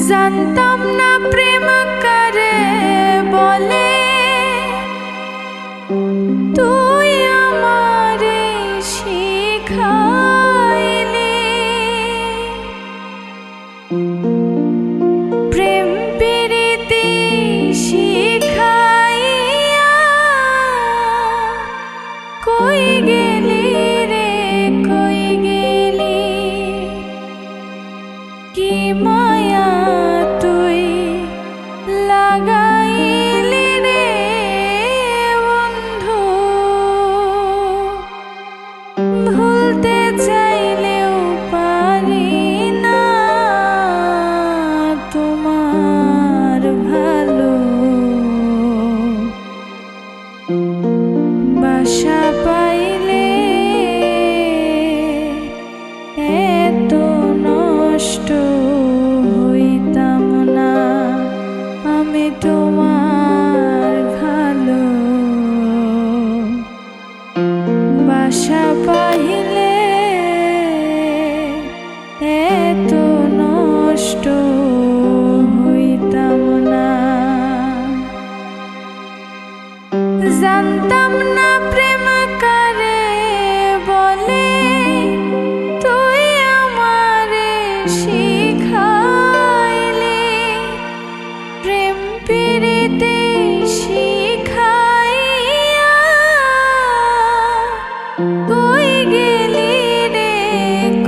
জানতাম না প্রেম করে বলে, তুই আমারে শিখাইলি। প্রেম প্রীতি শিখাইয়া কই গেলি রে কই গেলি, কি মায়া তুই লাগাইলি রে বন্ধু। ভুলতে চাইলেও পারি না তোমার ভালো। বাসা পাইলে এত নষ্ট হইতাম না আমি তোমার ভালো। বাসা পাইলে এত নষ্ট হইতাম না। জানতাম না প্রেম করে বলে, তুই আমারে শিখাইলি। প্রেম প্রীতি শিখাইয়া কই গেলি রে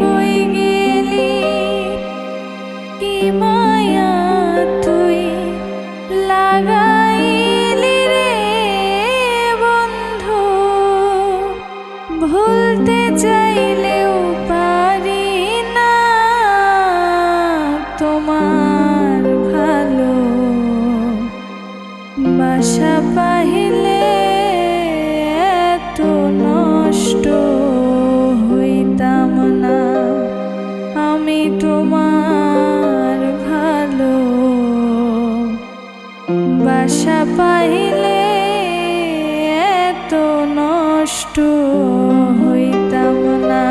কই গেলি, কি মায়া তুই লাগাইলি রে বন্ধু। ভুলতে চাইলেও পারি না তোমার ভালো। বাসা পাইলে এত নষ্ট হইতাম না আমি তোমার ভালো। বাসা পাইলে এত নষ্ট হইতাম না।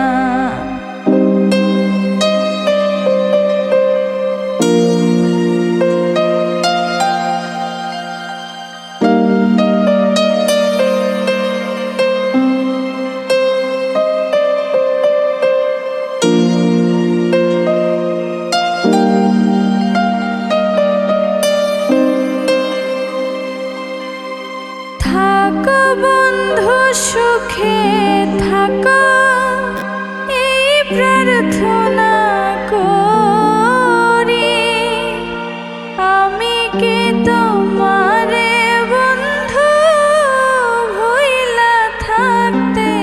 থাকো বন্ধু সুখে থাকো, এই প্রার্থনা করি। আমি কি তোমারে বন্ধু ভুইলা থাকতে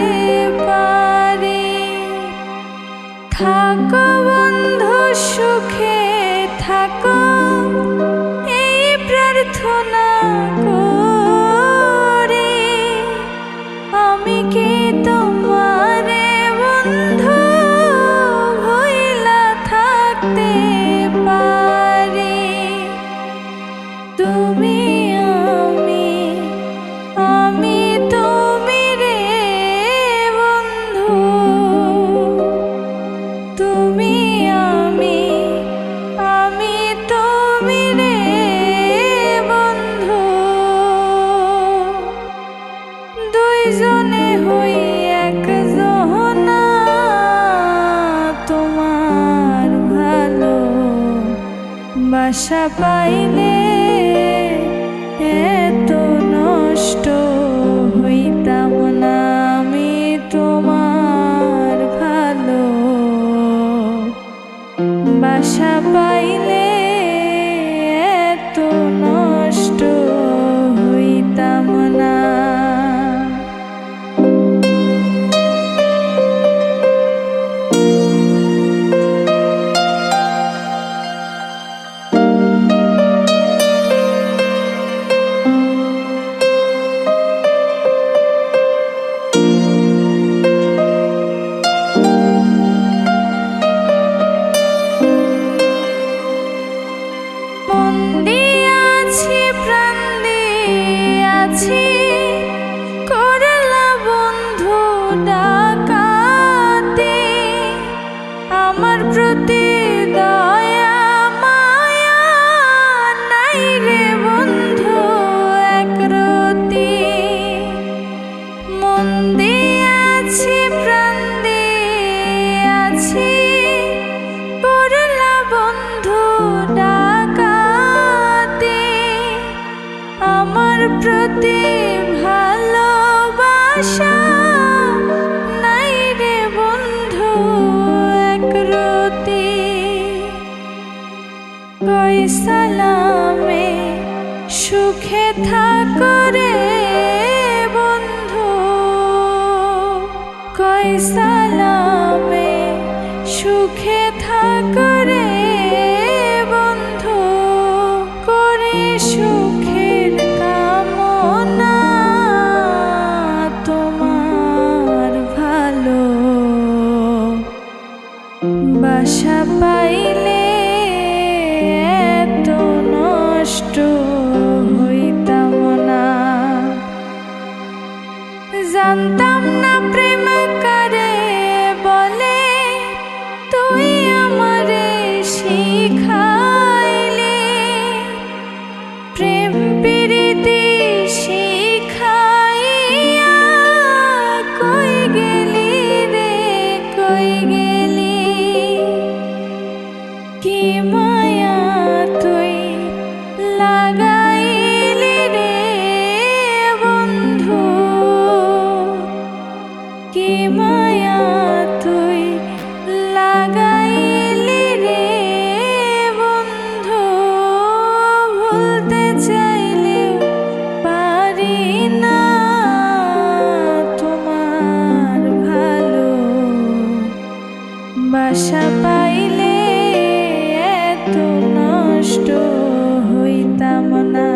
পারি। থাকো বন্ধু সুখে থাকো, এই প্রার্থনা করি। আমি কি তোমারে বন্ধু ভুইলা থাকতে পারি। তুমি আমি তুমি রে বন্ধু। তুমি আমি তুমি রে বন্ধু। দুইজনে হই একজনা তোমার ভালো। বাসা পাইলে এত নষ্ট হইতাম না আমি তোমার ভালো। বাসা পাইলে এত নষ্ট হইতাম না। ডাকাতে আমার প্রতি দয়া মায়া নাই রে বন্ধু একরতি। মন দিয়ে আছি প্রাণ দিয়ে আছি পড়লা বন্ধু ডাকাতে আমার প্রতি ভালোবাসা নাই রে বন্ধু একরতি। কই সালামে সুখে থাকো রে বন্ধু, কই সালামে সুখে থাকো রে বন্ধু, করে সুখের কামনা তোমার ভালো বাসা পাইলে এত নষ্ট হইতাম না। জানতাম না প্রেম কারে বলে, তুই আমারে শিখাইলে। প্রেম প্রীতি শিখাইয়া কই গেলি রে কই গেলি। কি মায়া তুই লাগাইলি রে বন্ধু, কি মায়া তুই লাগাইলি রে বন্ধু। ভুলতে চাইলেও পারি না তোমার ভালো বাসা পাইলে এত নষ্ট হইতাম না।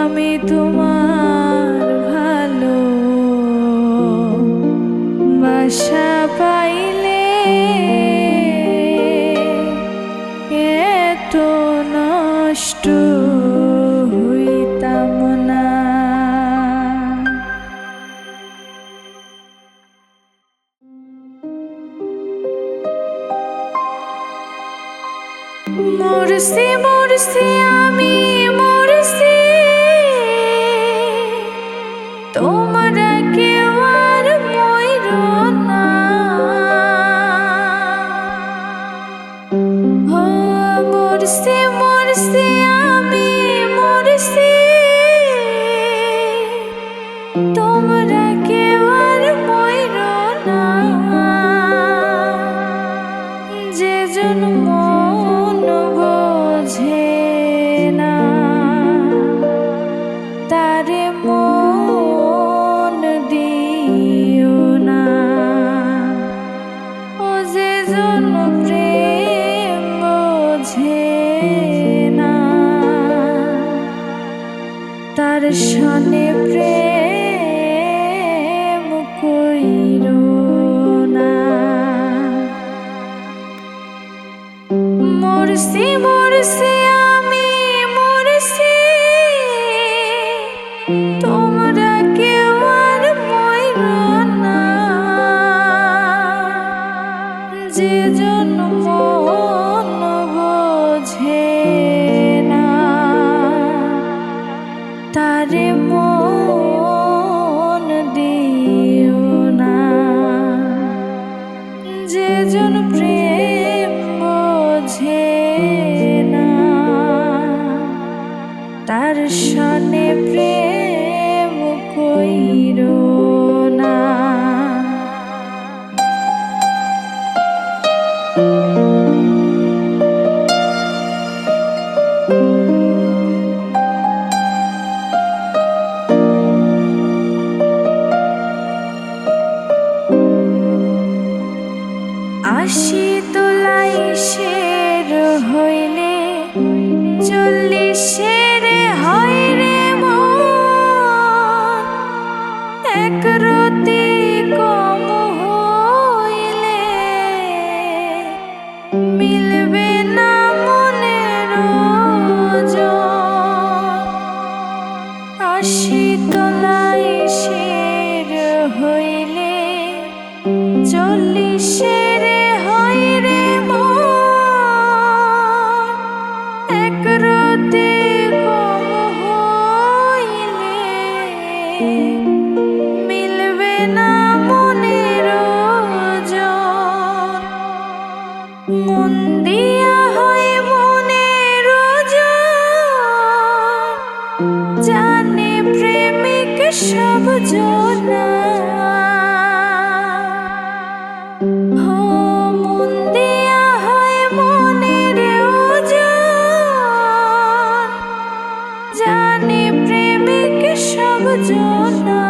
আমি তোমার ভালো বাসা পাইলে এত নষ্ট হইতাম না। মরছি মরছি আমি মরছি, তোমরা কেউ আর মইরো না। ও মরছি মরছি আমি মরছি, তোমরা কেউ আর মইরো না। যে জন্ম বোঝে না তারে মন দিও না। ও যে জন প্রেম বোঝে না তার সনে প্রেম কইরো না। মরছি মরছি আমি মরছি, তোমরা কেউ আর মইরো না। যে জন্য মন বোঝে না তারে মন দিও না। যে জন প্রেম বোঝে না তার সনে প্রেম কইরো না। আশি তোলাই শের হইলে 40 হয় রে মন, একরতি কম হইলে মিলবে না মনের ওজন। 80 তোলাই শের হইলে চল্লিশের হয় রে মন এক রাতে কম হইলে মিলবে না মনের ওজন মন দিয়া হয় মনের ওজন জানে প্রেমিক সব জনা মন দিয়া হয় মনের ওজন জানে প্রেমিক সব জনা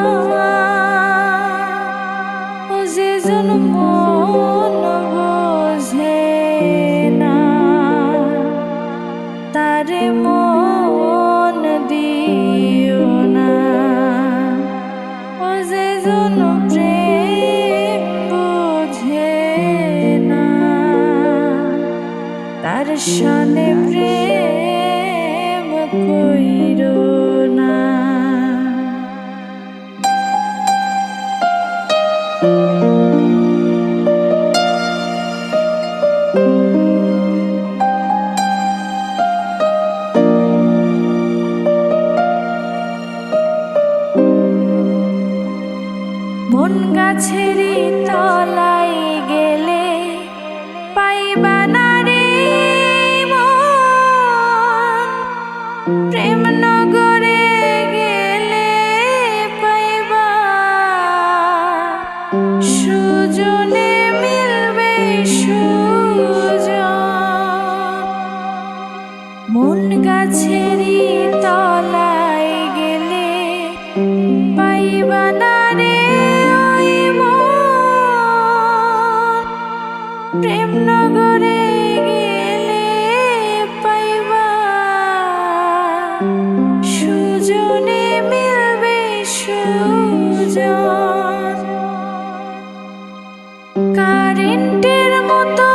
ও যে জন মন বোঝে না তারে মন দিও না ও যে জন প্রেম বোঝে না তার সনে প্রেম কইরো না বন গাছেরই তলায় গেলে পাইবা না রে মন প্রেম নগরে গেলে পাইবা সুজনে মিলবে সুজন মন গাছেরই তলায় গেলে পাইবা না রে ওই মন প্রেম নগরে গেলে পাইবা সুজনে মিলবে সুজন কারেন্টের মতো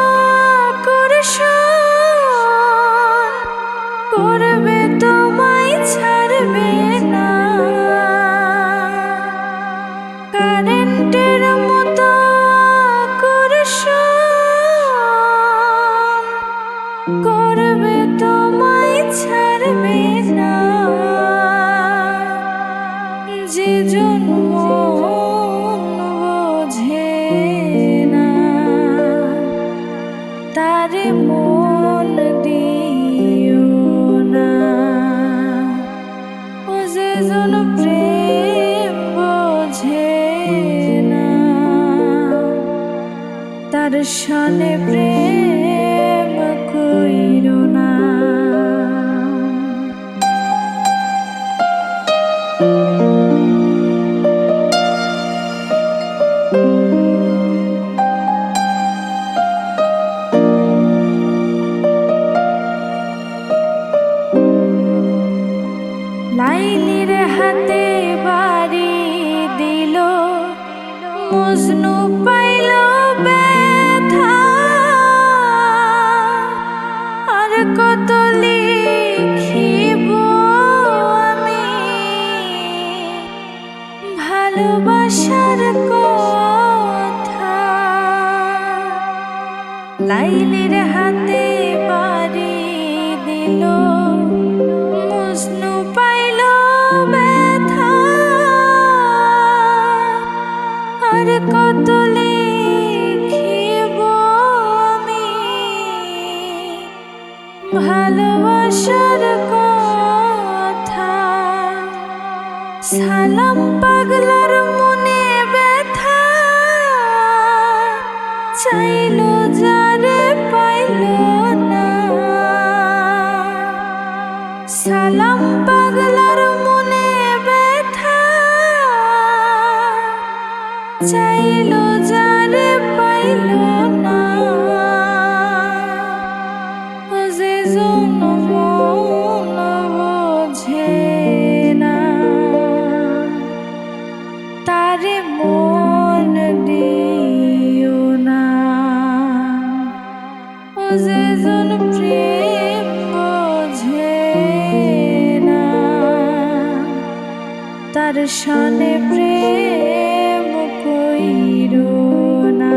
আকর্ষণ করবে তোমায় ছাড়বে না কারেন্টের মতো আকর্ষণ করবে তোমায় ছাড়বে না যে জন মন বোঝে না তারে মন দিও না ও যে জন প্রেম বোঝে না তার সনে প্রেম কইরো না লাইলির হাতে বাড়ি দিল মজনু পাইল ব্যথা আর কত লিখিব আমি ভালোবাসার কথা লাইলির হাতে বাড়ি দিল মজনু পাইল ব্যথা আর কত লিখিব আমি ভালোবাসার কথা সালাম পাগলার মনে ব্যথা চাইল যারে পাইল না সালাম পাগলার মনে ব্যথা চাইল যারে পাইল না ও যে জন মন বোঝে না তারে মন দিও না ও যে জন প্রেম বোঝে না তার সনে প্রেম কইরো না।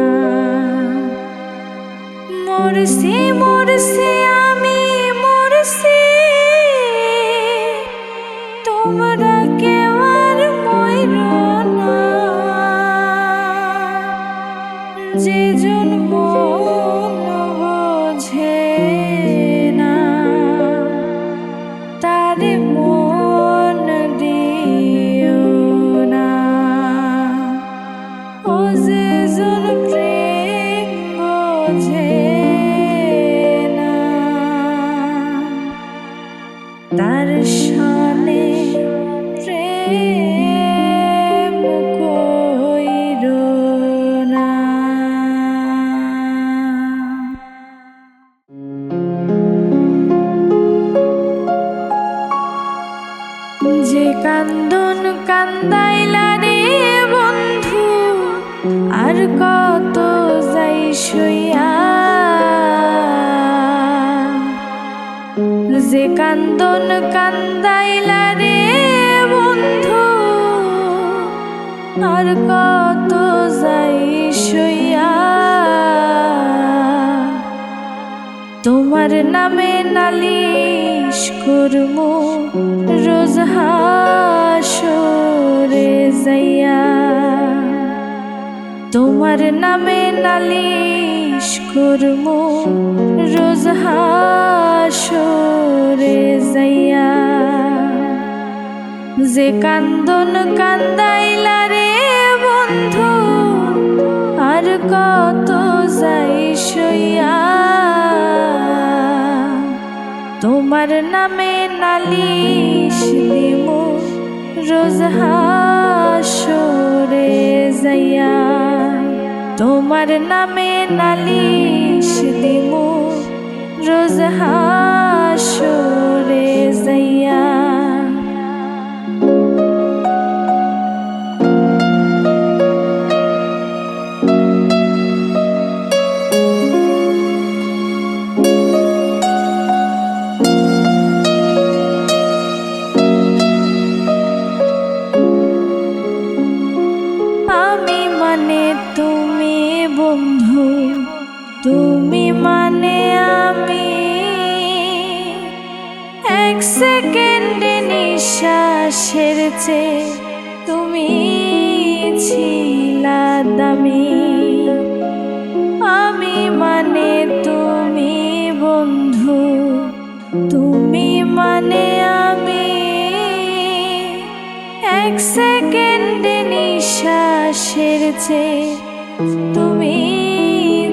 মরছি মরছি আমি মরছি, তোমরা কেউ আর মইরো না। যে জন মন বোঝে না, তারে মন দিও না। ও যে জন প্রেম বোঝে না, তার সনে প্রেম কইরো না। যে কান্দন কান্দাইলা রে বন্ধু, আর কত যাই সইয়া। যে কান্দন কান্দাইলা রে বন্ধু, আর কত যাই সইয়া। তোমার নামে নালিশ করমু রোজ হাসরে যাইয়া। তোমার নামে নালিশ করমু রোজ হাসরে যাইয়া। যে কান্দন কান্দাইলা রে বন্ধু, আর কত যাই সইয়া। তোমার নামে নালিশ দিমু রোজ হাসরে যাইয়া। তোমার নামে নালিশ দিমু রোজ হাসরে যাইয়া। তুমি বন্ধু, তুমি মানে আমি, এক সেকেন্ডে নিঃশ্বাসের চেয়ে তুমি ছিলা দামি। আমি মানে তুমি বন্ধু, তুমি মানে আমি, এক সেকেন্ডে নিঃশ্বাসের চেয়ে তুমি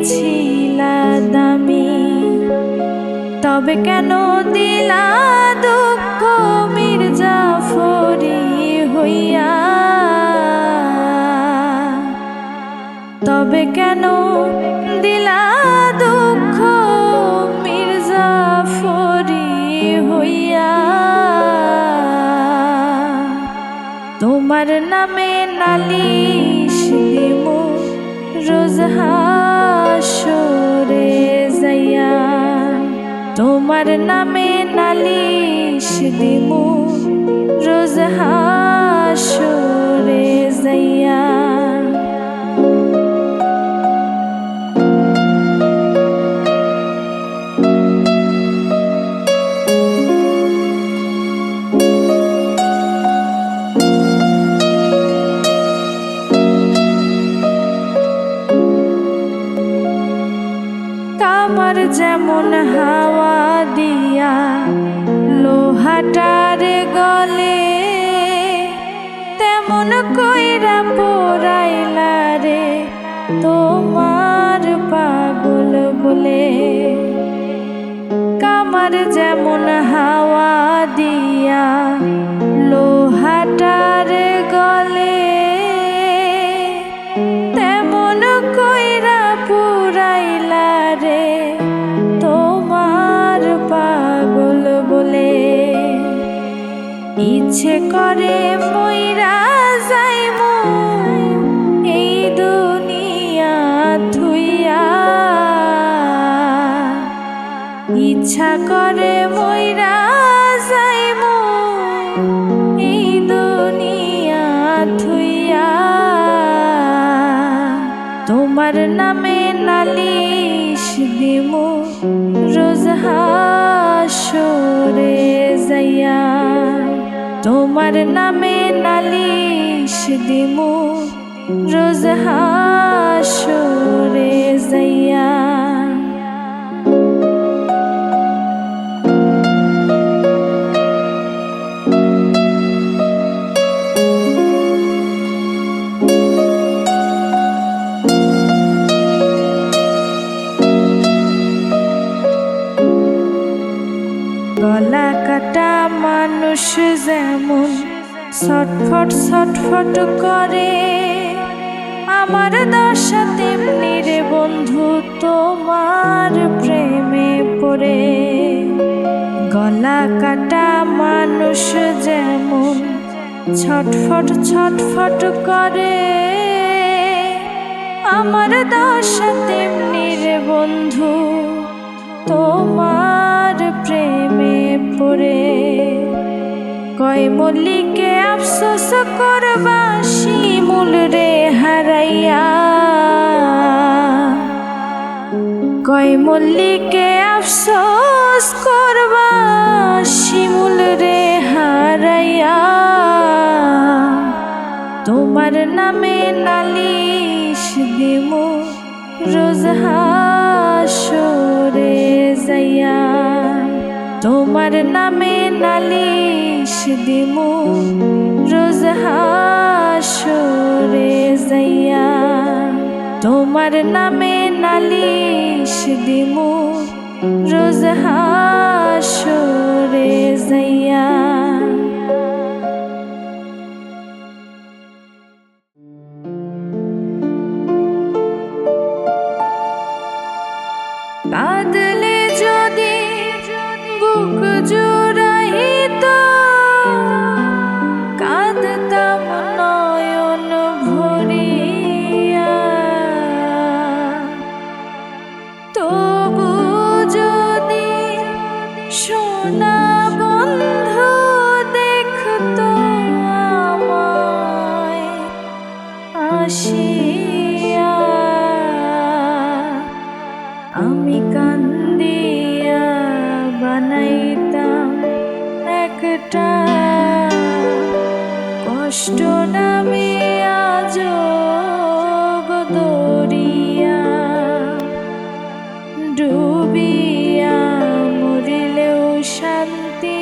ছিলা দামি। তবে কেন দিলা দুঃখ মির্জাফরি হইয়া। তবে কেন দিলা দুঃখ মির্জাফরি হইয়া। তোমার নামে নালিশ দিমু রোজ হাসরে যাইয়া। তোমার নামে নালিশ দিমু রোজ হাসরে যাইয়া। আমার যেমন হাওয়া দিয়া লোহাটার গলে, তেমন কইরা পোড়াইলা রে তোমার পাগল বলে। কামার যেমন হাওয়া দিয়া লোহাটার গলে, তেমন কইরা পুরাইলা রে তোমার পাগল বলে। ইচ্ছে করে মইরা যাইমু এই দুনিয়া থুইয়া। ইচ্ছা করে মইরা যাইমু এই দুনিয়া থুইয়া। তোমার নামে নালিশ দিমু রোজ হাসরে যাইয়া, তোমার নামে নালিশ দিমু রোজ হাসরে যাইয়া। গলা কাটা মানুষ যেমন ছটফট ছটফট করে, আমার দশা তেমনি রে বন্ধু তোমার প্রেমে পড়ে। গলা কাটা মানুষ যেমন ছটফট ছটফট করে, আমার দশা তেমনি রে বন্ধু তোমার প্রেমে পড়ে। কয় মল্লিকে আফসোস করবা শিমুল রে হারাইয়া, কয় মল্লিকে আফসোস করবা শিমুল রে হারাইয়া। তোমার নামে নালিশ দিমু রোজ হাসরে যাইয়া, তোমার নামে নালিশ দিমু রোজ হাসরে যাইয়া, তোমার নামে নালিশ দিমু রোজ হাসরে যাইয়া। কাঁদলে যদি বুক জুড়াইত, কাঁদতাম নয়ন ভরিয়া, তবু যদি সোনা বন্ধু দেখত আমায় আসিয়া, আমি কান্দিয়া বানাইতাম একটা কষ্ট নামে আজব দরিয়া, ডুবিয়া মরিলেও শান্তি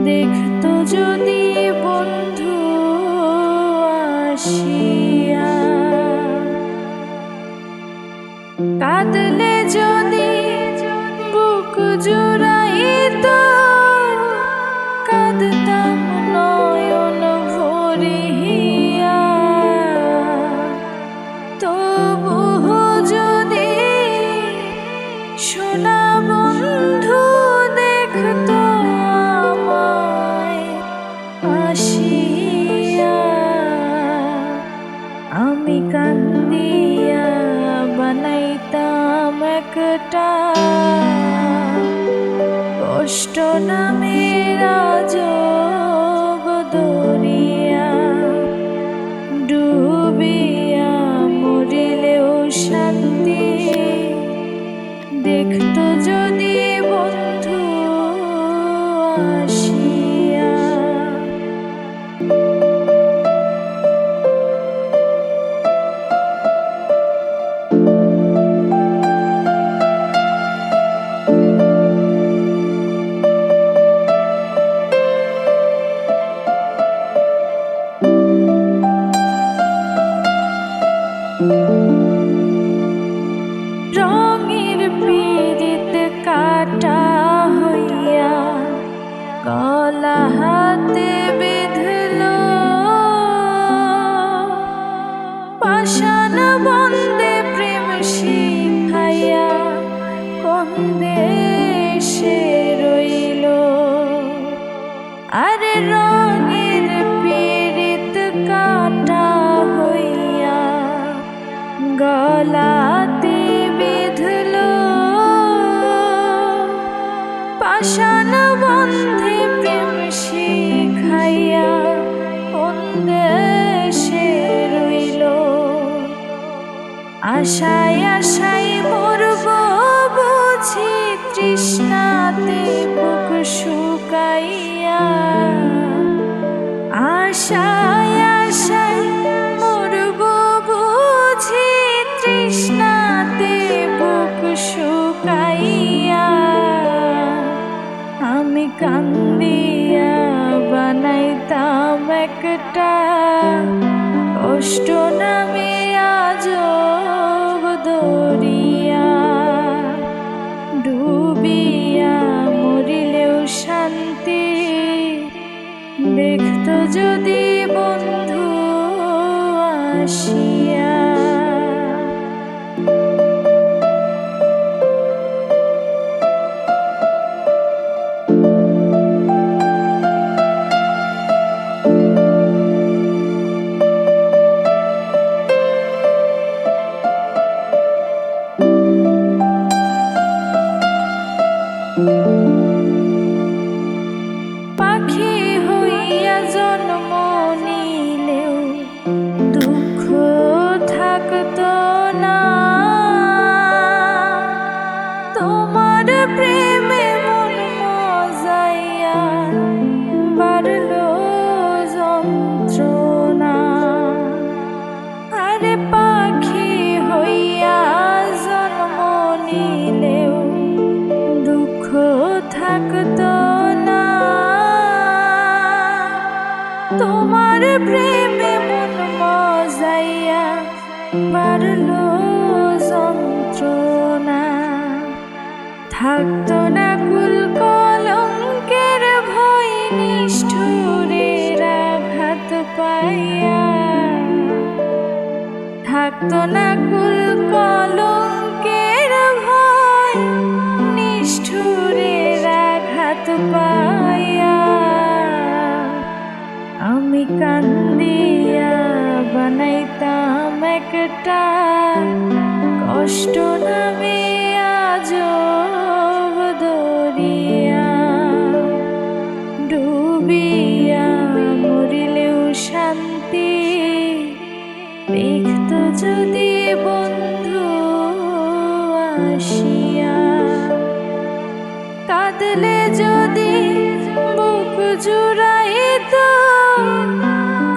দেখতো যদি বন্ধু আসিয়া। কাঁদলে যদি বুক জুড়াইত, কাঁদতাম নয়ন ভরিয়া, তবু যদি সোনা বন্ধু দেখত আমায় আসিয়া, আমি কান্দিয়া বানাইতাম একটা কষ্ট নামের আজব দরিয়া, ডুবিয়া মরিলেও শান্তি দেখতো যদি বন্ধু আসিয়া। রঙের পীড়িত কাটা হইয়া গলা হাতে বিঁধল, পাষাণ বন্দে প্রেম শিখাইয়া কোন দেশে রইল। আরে রঙের পীড়িত কাটা হইয়া গলাতে বিঁধল, পাষাণ বন্ধে প্রেম শিখাইয়া কোন দেশে রইল। আশায় আশায় মরব বুঝি তৃষ্ণাতে বুক শুকাইয়া। আশায় আশায় মরব বুঝি তৃষ্ণাতে বুক শুকাইয়া। আমি কান্দিয়া বানাইতাম একটা কষ্ট নামে আজব দরিয়া। ডুবিয়া মরিলেও শান্তি দেখতো যদি বন্ধু আসিয়া। পাখি হইয়া জন্ম নিলেও দুঃখ থাকতো না। তোমার প্রেমে মন মজাইয়া বাড়লো যন্ত্রণা। আরে পাখি হইয়া জন্ম নিলেও দুঃখ থাকতো না। তোমার প্রেমে মন মজাইয়া বাড়লো যন্ত্রণা। থাকতো না কুল কলঙ্কের ভয় নিষ্ঠুরের আঘাত পাইয়া। থাকতো না কুল কলঙ্কের ভয় নিষ্ঠুরের আঘাত পাইয়া। আমি কান্দিয়া বানাইতাম একটা কষ্ট নামে আজব দরিয়া। ডুবিয়া মরিলেও শান্তি দেখতো যদি বন্ধু আসিয়া। কাঁদলে যদি বুক জুড়াইতো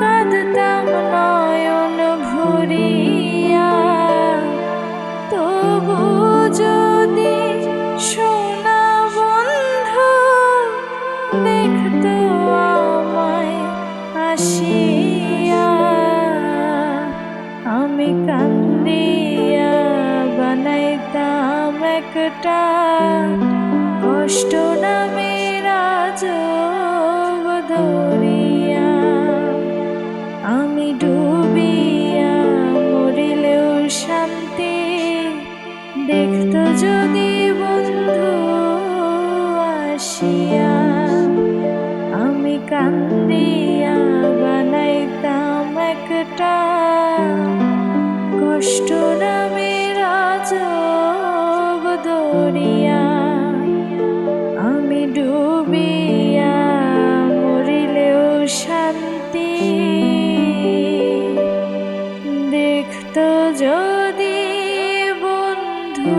কাঁদতাম নয়ন ভরিয়া। তবু যদি সোনা বন্ধু দেখতো আমায় আসিয়া। আমি কান্দিয়া বানাইতাম একটা কষ্ট নামে আজব দরিয়া। আমি ডুবিয়া মরিলেও শান্তি দেখতো যদি বন্ধু আসিয়া। আমি কান্দিয়া বানাইতাম একটা কষ্ট নামে আজব দরিয়া। আমি ডুবিয়া মরিলেও শান্তি দেখতো যদি বন্ধু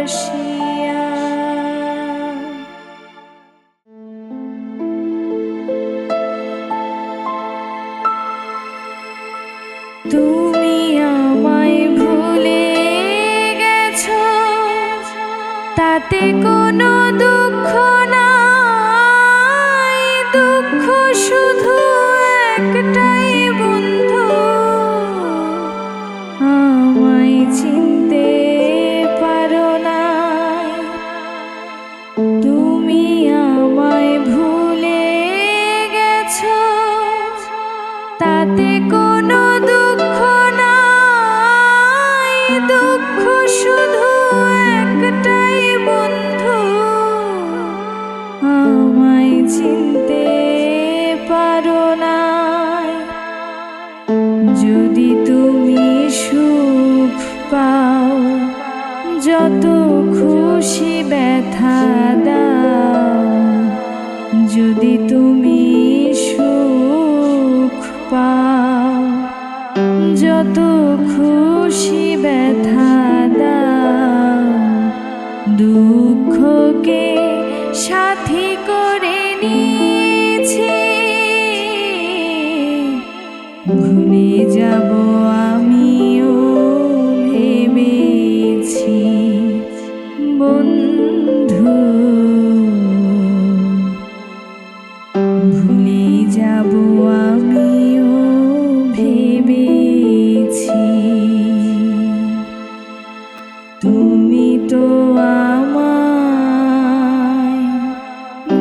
আসিয়া। তুমি আমায় ভুলে গেছো তাতে কোনো দুঃখ নাই। দুঃখ শুধু একটাই বন্ধু, আমায় চিনতে পারো না। তুমি আমায় ভুলে গেছো তাতে কোনো দুঃখ নাই। দুঃখ শুধু একটাই বন্ধু, আমায় চিনতে পারো না। যদি তুমি সুখ পাও যত খুশি ব্যথা দাও। যদি তুমি সুখ পাও যত খুশি ব্যথা দাও, দুঃখকে সাথী করে নিয়েছি। ভুলে যাব আমিও ভেবেছি বন্ধু, ভুলে যাব আমিও ভেবেছি। তুমি তো আমায়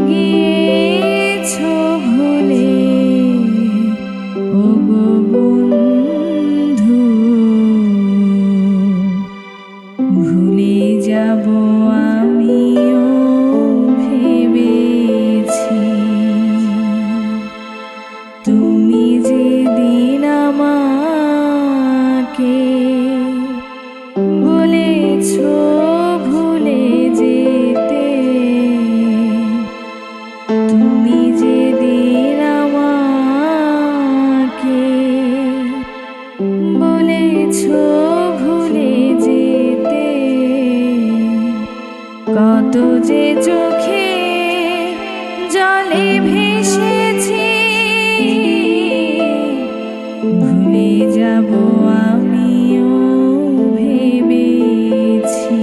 গিয়েছো ভুলে, ওগো বন্ধু, ভুলে যাব আমিও ভেবেছি। তুমি যেদিন আমাকে বলেছো ভুলে যেতে, তুমি যেদিন আমাকে বলেছো ভুলে যেতে, কত যে চোখে জলে ভেসেছি। ভুলে যাব আমিও ভেবেছি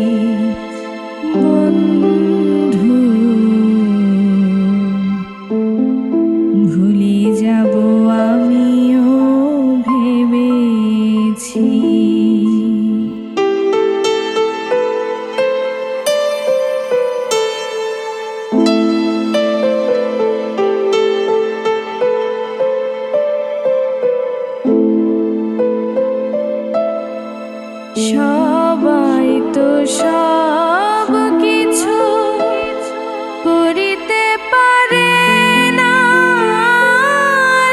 বন্ধু, ভুলে যাব আমিও ভেবেছি। সবাই তো সব কিছু করিতে পারে না,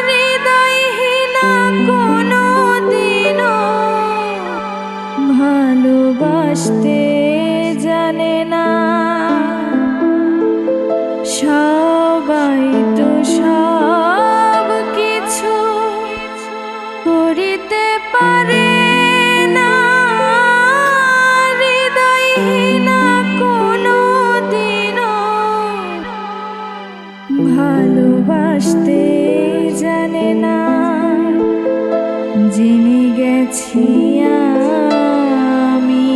হৃদয়হীনা কোনো দিনও ভালোবাসতে জানে না। সবাই তো সব কিছু করিতে পারে না, হৃদয়হীনা কোনো দিনও ভালোবাসতে জানে না। জেনে গেছি আমি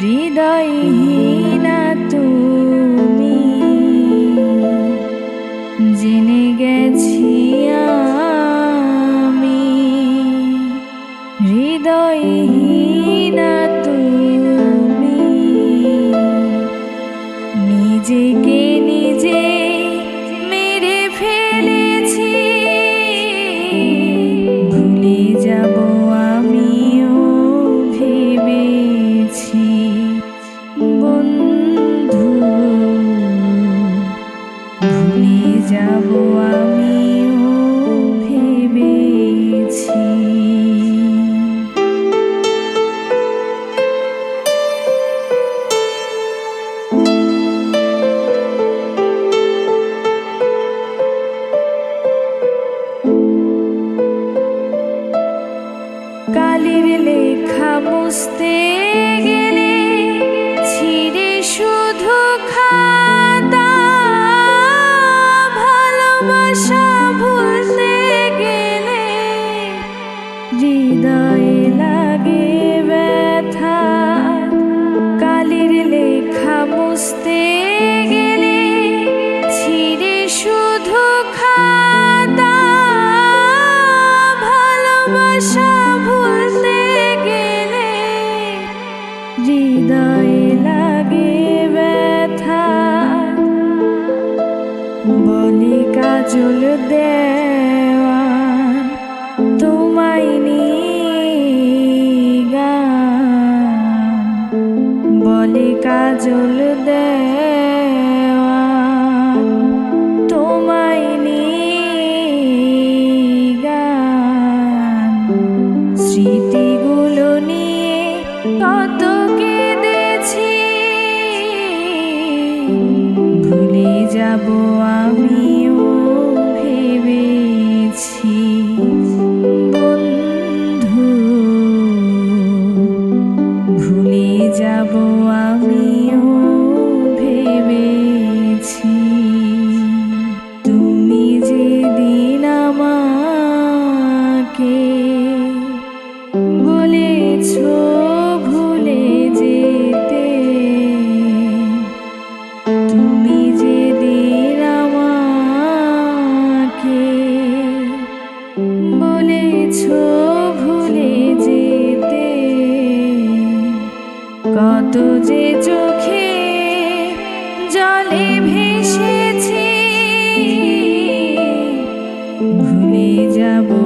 হৃদয়হীনা তুমি, জেনে গেছি আমি হৃদয়হীনা তুমি। নিজেকে নিজে মেরে ফেলেছি, ভুলে যাব আমিও ভেবেছি বন্ধু, ভুলে যাব আমিও ভেবেছি। কালির লেখা মুছতে গেলে ছিঁড়ে শুধু খাতা, ভালোবাসা ভুলতে গেলে হৃদয়ে লাগে ব্যথা। কালির লেখা মুছতে গেলে ছিঁড়ে শুধু খাতা, ভালোবাসা ভুলতে গেলে হৃদয়ে লাগে ব্যথা। বলি কাজল দেওয়ান তোমায় নিয়ে গান, বলি কাজল দেওয়ান তোমায় নিয়ে গান। স্মৃতিগুলো নিয়ে কত কেঁদেছি, ভুলে যাব আমিও ভেবেছি বন্ধু। বলেছ ভুলে যেতে, কত যে চোখে জলে ভেসেছি, ভুলে যাব